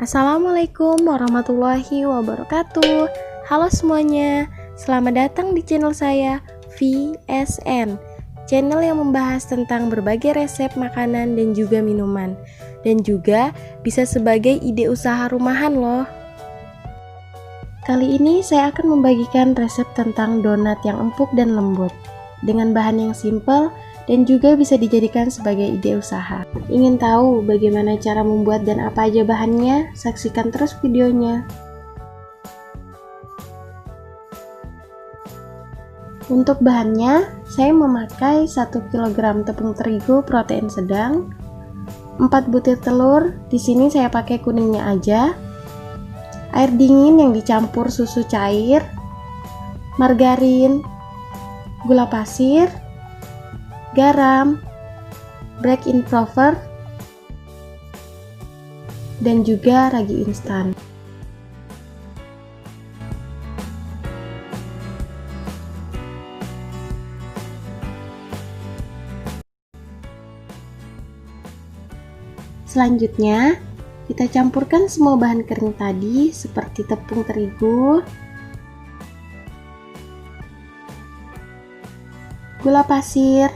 Assalamualaikum warahmatullahi wabarakatuh. Halo semuanya, selamat datang di channel saya VSN, channel yang membahas tentang berbagai resep makanan dan juga minuman, dan juga bisa sebagai ide usaha rumahan loh. Kali ini saya akan membagikan resep tentang donat yang empuk dan lembut dengan bahan yang simple dan juga bisa dijadikan sebagai ide usaha. Ingin tahu bagaimana cara membuat dan apa aja bahannya? Saksikan terus videonya. Untuk bahannya, saya memakai 1 kg tepung terigu protein sedang, 4 butir telur, di sini saya pakai kuningnya aja, air dingin yang dicampur susu cair, margarin, gula pasir, garam, baking powder, dan juga ragi instan. Selanjutnya, kita campurkan semua bahan kering tadi seperti tepung terigu, gula pasir,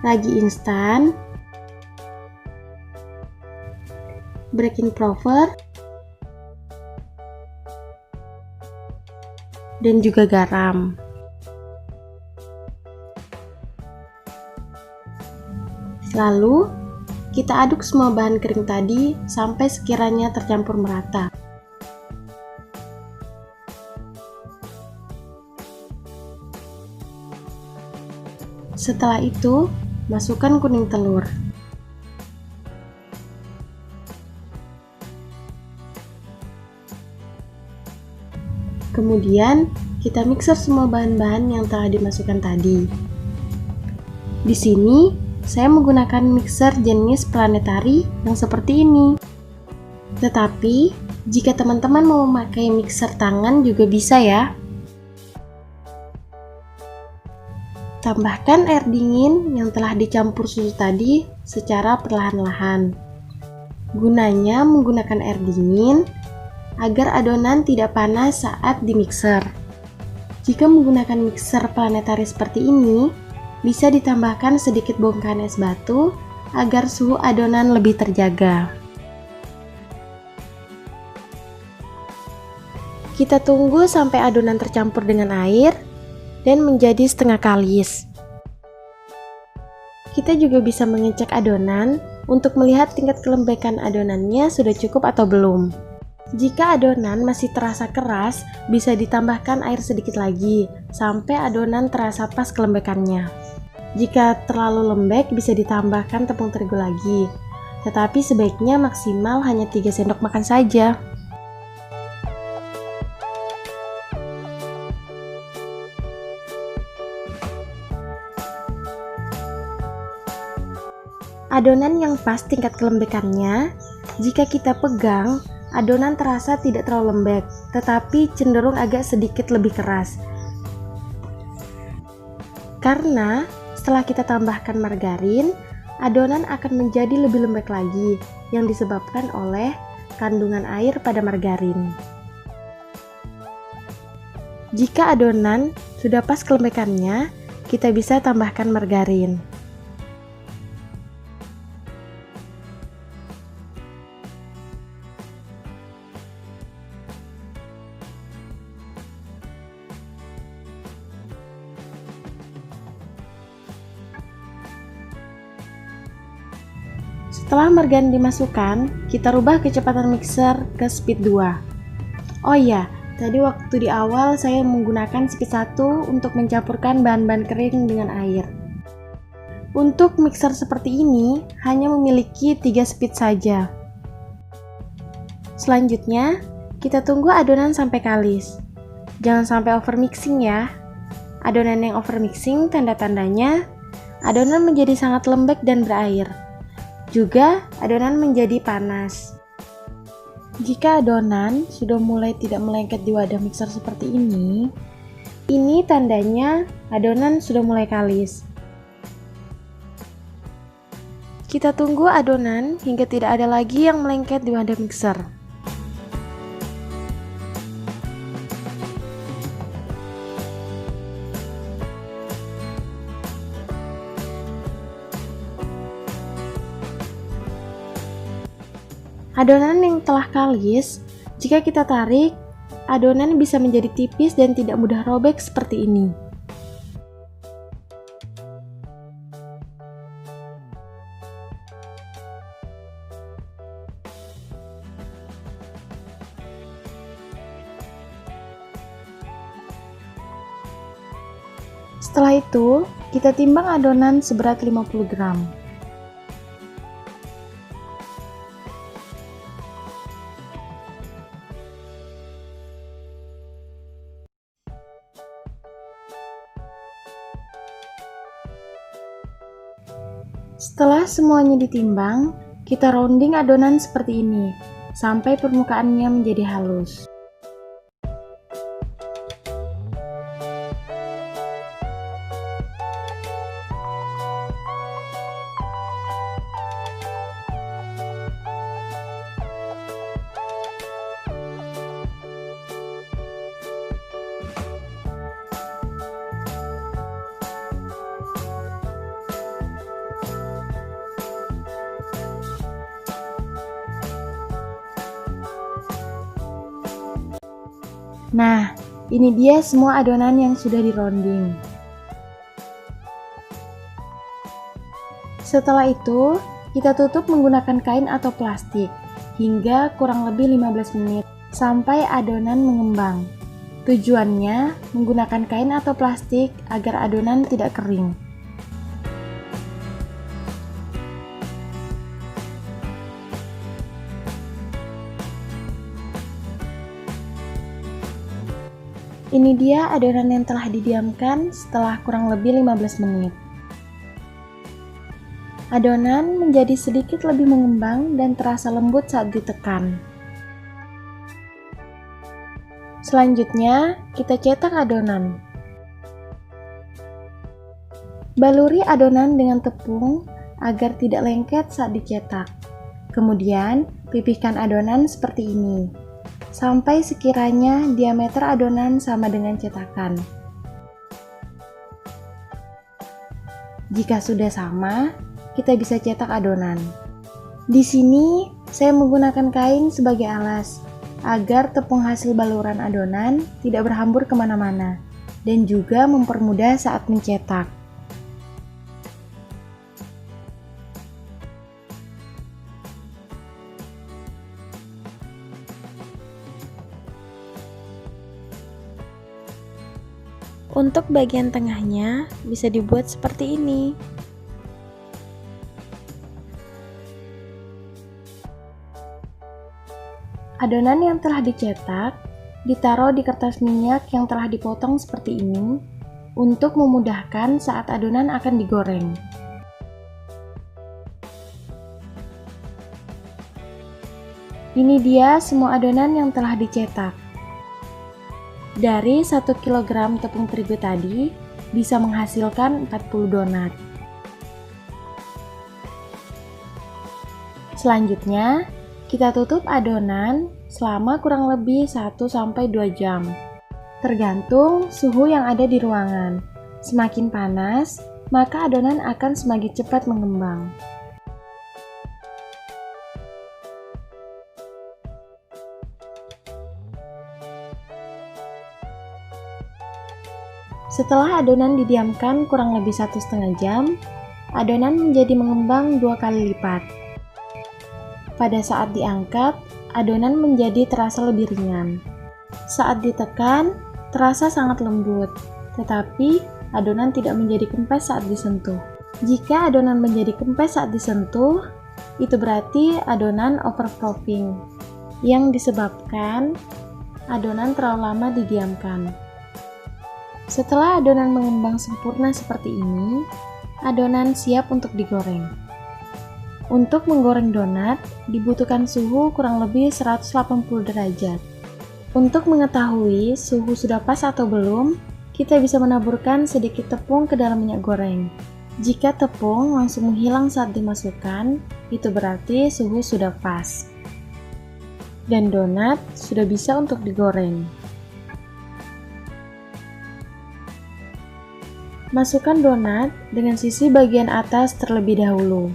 ragi instan, baking powder, dan juga garam. Lalu, kita aduk semua bahan kering tadi sampai sekiranya tercampur merata. Setelah itu, masukkan kuning telur. Kemudian, kita mixer semua bahan-bahan yang telah dimasukkan tadi. Di sini, saya menggunakan mixer jenis planetary yang seperti ini. Tetapi, jika teman-teman mau memakai mixer tangan juga bisa ya. Tambahkan air dingin yang telah dicampur susu tadi secara perlahan-lahan. Gunanya menggunakan air dingin agar adonan tidak panas saat dimixer. Jika menggunakan mixer planetary seperti ini, bisa ditambahkan sedikit bongkahan es batu agar suhu adonan lebih terjaga. Kita tunggu sampai adonan tercampur dengan air dan menjadi setengah kalis. Kita juga bisa mengecek adonan untuk melihat tingkat kelembapan adonannya sudah cukup atau belum. Jika adonan masih terasa keras, bisa ditambahkan air sedikit lagi sampai adonan terasa pas kelembapannya. Jika terlalu lembek, bisa ditambahkan tepung terigu lagi, tetapi sebaiknya maksimal hanya 3 sendok makan saja. Adonan yang pas tingkat kelembekannya, jika kita pegang, adonan terasa tidak terlalu lembek, tetapi cenderung agak sedikit lebih keras. Karena setelah kita tambahkan margarin, adonan akan menjadi lebih lembek lagi, yang disebabkan oleh kandungan air pada margarin. Jika adonan sudah pas kelembekannya, kita bisa tambahkan margarin. Setelah margarin dimasukkan, kita rubah kecepatan mixer ke speed 2. Oh iya, tadi waktu di awal saya menggunakan speed 1 untuk mencampurkan bahan-bahan kering dengan air. Untuk mixer seperti ini, hanya memiliki 3 speed saja. Selanjutnya, kita tunggu adonan sampai kalis. Jangan sampai overmixing ya. Adonan yang overmixing tanda-tandanya adonan menjadi sangat lembek dan berair. Juga adonan menjadi panas. Jika adonan sudah mulai tidak melengket di wadah mixer seperti ini tandanya adonan sudah mulai kalis. Kita tunggu adonan hingga tidak ada lagi yang melengket di wadah mixer. Adonan yang telah kalis, jika kita tarik, adonan bisa menjadi tipis dan tidak mudah robek seperti ini. Setelah itu, kita timbang adonan seberat 50 gram. Setelah semuanya ditimbang, kita rounding adonan seperti ini, sampai permukaannya menjadi halus. Nah, ini dia semua adonan yang sudah di-rounding. Setelah itu, kita tutup menggunakan kain atau plastik hingga kurang lebih 15 menit sampai adonan mengembang. Tujuannya menggunakan kain atau plastik agar adonan tidak kering. Ini dia adonan yang telah didiamkan setelah kurang lebih 15 menit. Adonan menjadi sedikit lebih mengembang dan terasa lembut saat ditekan. Selanjutnya, kita cetak adonan. Baluri adonan dengan tepung agar tidak lengket saat dicetak. Kemudian, pipihkan adonan seperti ini, sampai sekiranya diameter adonan sama dengan cetakan. Jika sudah sama, kita bisa cetak adonan. Di sini, saya menggunakan kain sebagai alas, agar tepung hasil baluran adonan tidak berhambur kemana-mana, dan juga mempermudah saat mencetak. Untuk bagian tengahnya bisa dibuat seperti ini. Adonan yang telah dicetak ditaruh di kertas minyak yang telah dipotong seperti ini untuk memudahkan saat adonan akan digoreng. Ini dia semua adonan yang telah dicetak. Dari 1 kg tepung terigu tadi bisa menghasilkan 40 donat. Selanjutnya, kita tutup adonan selama kurang lebih 1-2 jam. Tergantung suhu yang ada di ruangan. Semakin panas, maka adonan akan semakin cepat mengembang. Setelah adonan didiamkan kurang lebih 1,5 jam, adonan menjadi mengembang 2 kali lipat. Pada saat diangkat, adonan menjadi terasa lebih ringan. Saat ditekan, terasa sangat lembut, tetapi adonan tidak menjadi kempes saat disentuh. Jika adonan menjadi kempes saat disentuh, itu berarti adonan overproofing, yang disebabkan adonan terlalu lama didiamkan. Setelah adonan mengembang sempurna seperti ini, adonan siap untuk digoreng. Untuk menggoreng donat, dibutuhkan suhu kurang lebih 180 derajat. Untuk mengetahui suhu sudah pas atau belum, kita bisa menaburkan sedikit tepung ke dalam minyak goreng. Jika tepung langsung menghilang saat dimasukkan, itu berarti suhu sudah pas. Dan donat sudah bisa untuk digoreng. Masukkan donat dengan sisi bagian atas terlebih dahulu.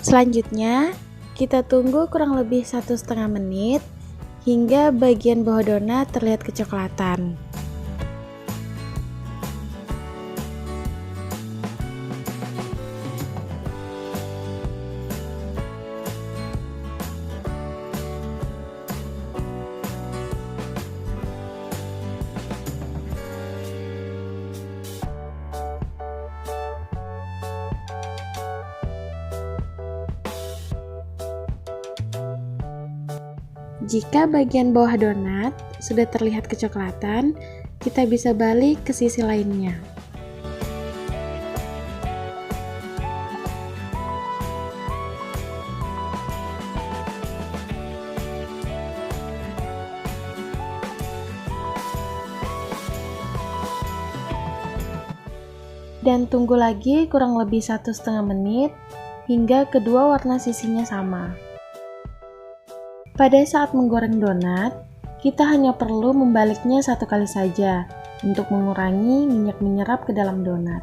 Selanjutnya, kita tunggu kurang lebih 1,5 menit hingga bagian bawah donat terlihat kecoklatan. Jika bagian bawah donat sudah terlihat kecoklatan, kita bisa balik ke sisi lainnya. Dan tunggu lagi kurang lebih 1,5 menit hingga kedua warna sisinya sama. Pada saat menggoreng donat, kita hanya perlu membaliknya satu kali saja untuk mengurangi minyak menyerap ke dalam donat.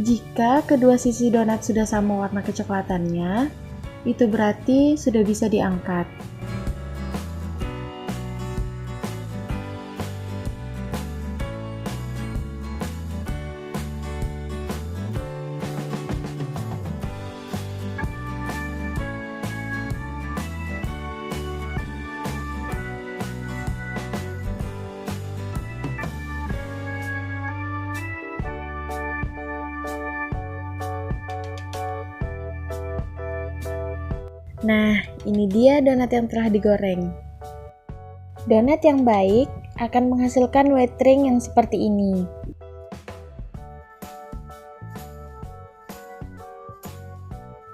Jika kedua sisi donat sudah sama warna kecoklatannya, itu berarti sudah bisa diangkat. Nah, ini dia donat yang telah digoreng. Donat yang baik akan menghasilkan white ring yang seperti ini.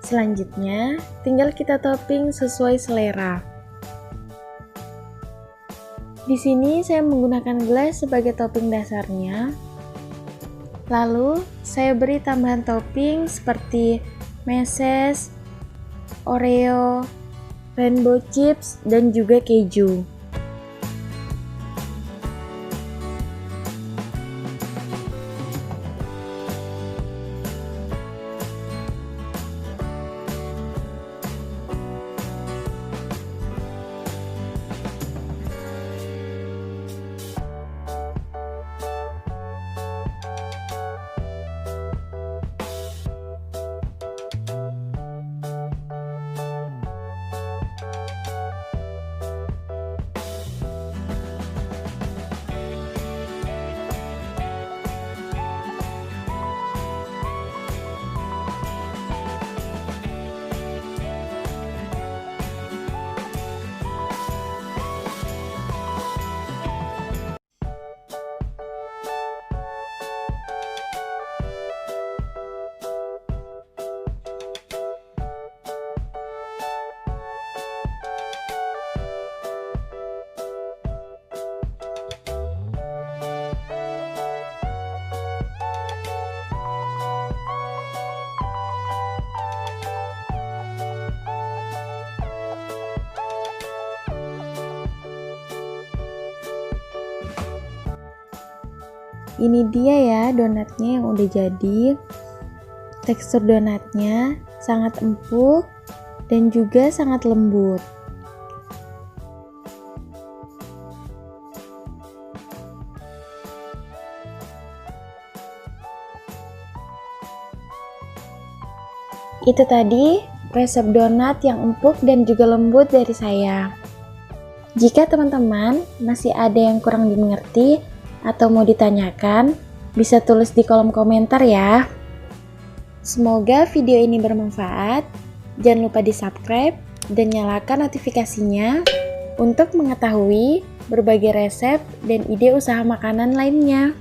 Selanjutnya, tinggal kita topping sesuai selera. Di sini saya menggunakan glass sebagai topping dasarnya. Lalu, saya beri tambahan topping seperti meses, Oreo, rainbow chips, dan juga keju. Ini dia ya donatnya yang udah jadi. Tekstur donatnya sangat empuk dan juga sangat lembut. Itu tadi resep donat yang empuk dan juga lembut dari saya. Jika teman-teman masih ada yang kurang dimengerti atau mau ditanyakan, bisa tulis di kolom komentar ya. Semoga video ini bermanfaat. Jangan lupa di-subscribe dan nyalakan notifikasinya untuk mengetahui berbagai resep dan ide usaha makanan lainnya.